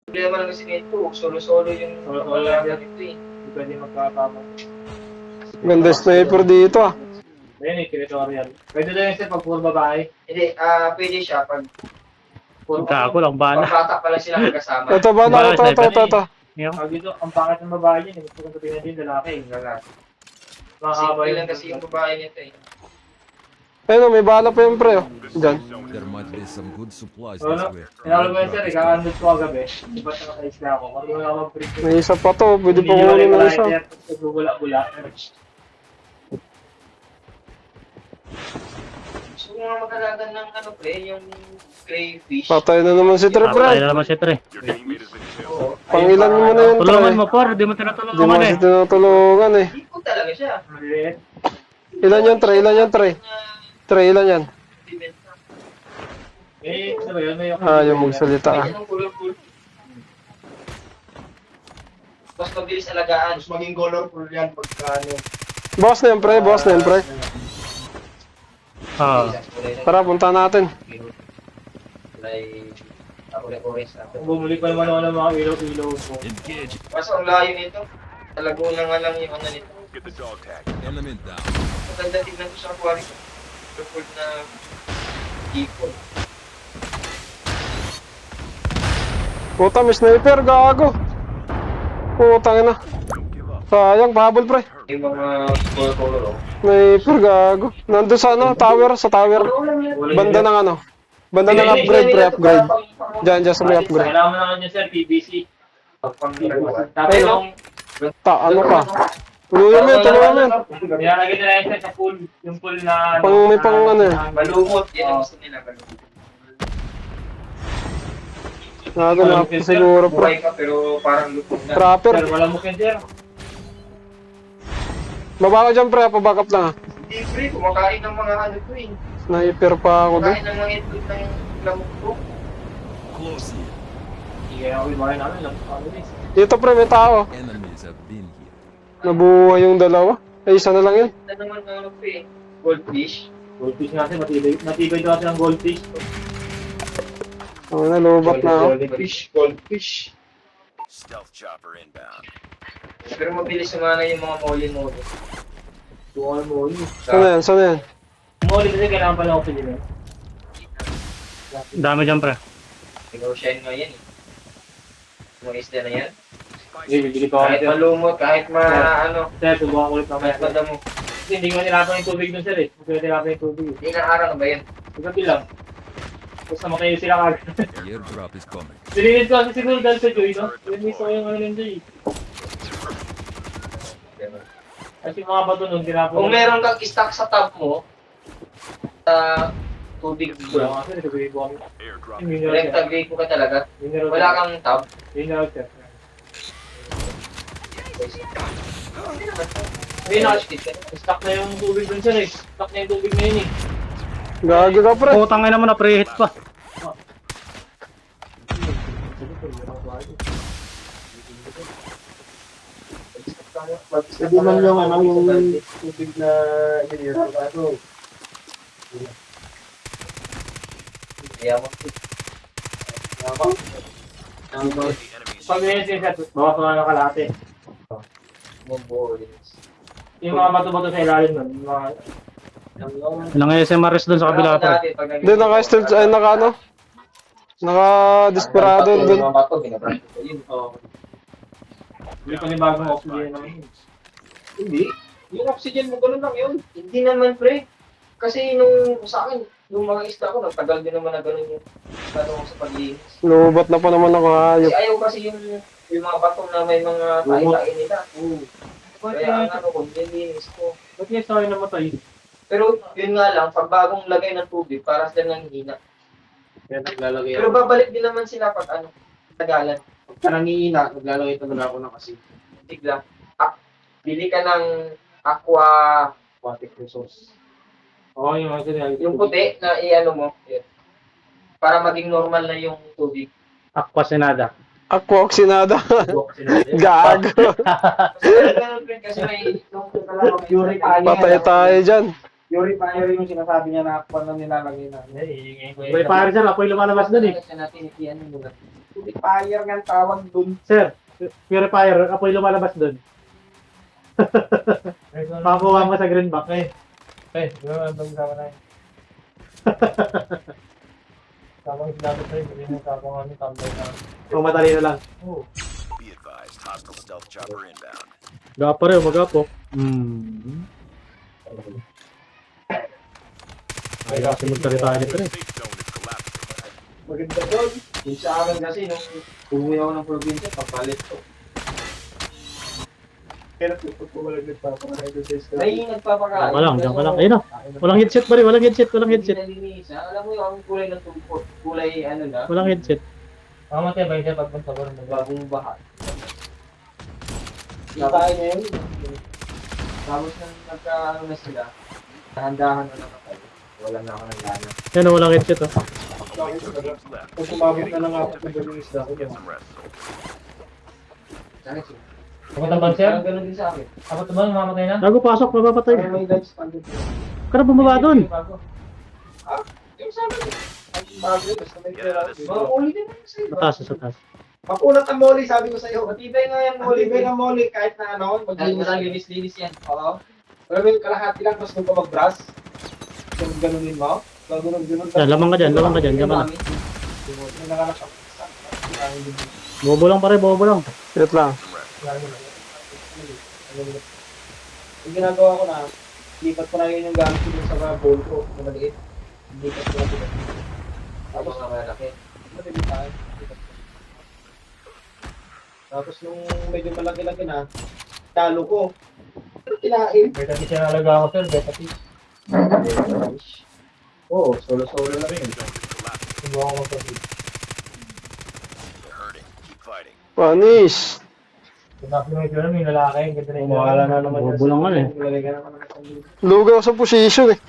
Problema lang kasi nito, solo-solo yung pangalaga nito eh. Hindi pwede magkakama. Ganda sniper dito ah. Ayun eh, territorial. Pwede na yun sir pag puro babae. Hindi, pwede siya pag Kako lang bala. bata pala sila magkasama. Ito ba na? Bala, sniper Ito. Yung Pag dito, ang pangit ng babae niya, gusto ko sabihin din lalaki. Lalaki. Makakaba Simple yun lang kasi yung babae nito eh. Ayun, may bala pa yung pre. Oh. Diyan. There might be some good supplies So, this ano? way. Tinawag mo yun sir, ika-unload ko kagabi. Di ba sa nakaisla ako? Marunong ako mag-break. May isa pa to. Pwede pa kunin ng isa. Nagbubula-bula. Gusto ko nga mag-alaga ng ano pre, yung crayfish. Patay na naman si Tre, patay pre. na naman si Tre. Oo. Pangilan mo na yun, Tre. Tulungan mo, por. Di mo Hindi tinutulungan mo eh. kasi tinutulungan eh. Hindi ko talaga siya. Maliit. Ilan yan, Tre? Ilan yan, Tre? Tre, ilan yan? Eh, ano ba yun? May Ayaw magsalita ah. Anong colorful? Mas mabilis alagaan. Mas maging colorful yan pagka ano. Boss na yan, pre. Boss na yan, pre. Ah. Tara, punta natin. Kulay orange na. Kung bumuli pa naman ako ng mga ilaw-ilaw ko. Engage. Mas ang layo nito. Talago na nga lang yung ano nito. Enemy down. Maganda tignan ko sa aquarium. Colorful na ipon. Puta, may sniper. Gago. Putang ina. Sayang, pahabol, pre. Yung mga color. Sniper, gago. Nandun sa ano, tower. Sa tower. Banda ng ano. Banda ng upgrade, pre. Upgrade. Diyan sa may upgrade. Kailangan mo naman yun sir, PVC. Tapos Ayun, yung Ano ka? Tuluyan mo yun, tuluyan mo yun. nilalagay nila yun sir sa pool. Yung pool na... May pang ano eh. Malumot. Yan ang gusto nila. Malumot. Naganap ko siguro, Buhay pre. ka pero parang lupog na. Trapper. Sir, wala mo kayo sir. Baba ka dyan, pre. Pabackup lang ah. Hindi pre, kumakain ng mga ano to eh. Sniper pa ako doon. Kumakain ng mga itlog ng lamok ko. Close here. Sige, ako yung mga namin lang. Dito, pre. May tao. Enemies have been here. Nabuhay yung dalawa. Ay, isa na lang yun. Ito naman ng ano pre, goldfish. Goldfish natin, matibay daw natin ang goldfish. Oh, nalubat na ako. Goldfish. Stealth chopper inbound. Pero mabilis sumana yung mga moli-moli. Bukan mo yun. Saan na yan? Saan na yan? Muli kasi kailangan pala oxygen eh. Dami dyan, pre. Pinocean nga yan eh. Mga isda na yan. Sige, bibili pa ako Kahit sir. malumot, kahit ano, Sir, subukan ko ulit kahit mamaya. madamo. Kasi hindi ko nilapang yung tubig dun sir eh. Hindi ko nilapang yung tubig eh. Ilang araw na ba yan? Gabi lang. Basta makayo sila kagad. Airdrop is coming. Sinilid ko kasi siguro dahil sa Joy, no? Yun mismo yung ano ng Joy. Kasi yung mga bato nun, tinapon. Kung meron kang stock sa tab mo, sa tubig Wala mo, nga sir, sabihin ko kami. Yung mineral direct sir. tag ko ka talaga, Mineral wala sir. kang tab. Mineral sir. May nakashit ka. Stuck na yung tubig dun sir eh. Stuck na yung tubig na yun eh. Gagi ka, pre. Putang ina mo na pre-hit pa. Hindi man yung ano, yung tubig na mineral. Ano? Kaya mo. Pag may sir, bawas ko na ng kalahati. Bumbuo din. Yung mga bato-bato sa ilalim nun. Yung mga... Ilang SMRs dun sa kabila, pre. Hindi, naka-stealth. Ay, naka ano? Naka-desperado doon. Mga bato, binabras ko yun. Oo. Hindi pa yung bagong oxygen naman yun. Hindi. Yung oxygen mo, ganun lang yun. Hindi naman, pre. Kasi nung sa akin, yung mga isda ko, nagtagal din naman na ganun yung ko sa paglinis. Lubat na pa naman ako, hayop. Kasi ayaw kasi yung mga bato na may mga tae-tae nila. Kaya ang ano ko, nilinis ko. Ba't yung story namatay? Pero yun nga lang, pag bagong lagay ng tubig, para sila nang hina. Kaya naglalagay Pero babalik din naman sila pag ano, tagalan. Pagka nangiina, naglalagay talaga ako ng kasi Tigla. Bili ka ng aqua, aquatic resource. Oo, yung mga sinali. yung puti na i-ano mo, yun. Para maging normal na yung tubig. Aqua Senada. Aqua oxinada. Gago. Kasi ganun rin kasi may Purifier. Patay tayo dyan. Purifier yung sinasabi niya na aqua na nilalagay na. Purifier sir, apoy lumalabas dun eh. Kasi natin i-ano muna. Purifier nga ang tawag dun. Sir, purifier, apoy lumalabas doon. Makakuha mo sa greenback. Di ba ang sama na yun? Tapos dapat tayo, hindi mo tapang ano, tambay na. Kung matalino lang. Be advised, hostile stealth chopper inbound. Gapa rin, magapo. Ay, kasi magsalita nito rin. Safe zone is collapsing. Maganda doon. Yung sa akin kasi, nung umuwi ako ng probinsya, papalit ko. Kaya pagpupulag nagpapakain doon sa isla. Ay, nagpapakain. Diyan ka lang. Ayun na. Walang headset pa rin, walang headset. Alam mo yung kulay ng tungkol. Kulay ano na. Walang headset. Mamatay ba siya pagpunta ko rin? Bagong baha. Nakain na yun. Tapos nang nagka-ano na sila, nahandahan na naman tayo. Wala na ako ng lana. Yan, walang headset. Oh. Left. Kung sumabot na lang ako sa yung isla ko Get dyan. some rest. Sana siya. Ako tambang sir? Parang ganun din sa akin. Ako tambang mamatay na? Bago pasok, mapapatay. Parang may lifespan din. Kaya bumaba doon. Ah, yung sa akin. Ang bago yun, basta may Get pera. out of this Mga uli din naman sa'yo. Sa taas, sa taas. Makunat ang moli, sabi ko sa'yo. Matibay nga yung moli. Matibay ng moli kahit na ano, maglinis-linis yan. Oo. Pero may kalahati lang, tapos nung ka mag-brush, yung ganunin mo, ganun. Yan, lamang ka dyan, lamang ka dyan. Diyan ka na. Yung nakalakap. Bobo lang pare, bobo lang. Wait lang. Yung ginagawa ko na, lipat ko na yun yung gamit ko sa mga bowl ko, na maliit. Lipat ko na dito. Tapos na malaki. Maliit tayo. Tapos nung medyo malaki-laki na, talo ko. Pero kinain. Beta fish na nalaga ako sir, beta fish. Oo, solo-solo lang yun. Zone is collapsing. Subukan ko magpapit. They're hurting. Keep fighting. Panis. Kung nakimay ko na may lalaki, ganda na yung Kumawala na naman. Bobo lang nga eh. Lalagyan naman ng Lugaw sa position eh.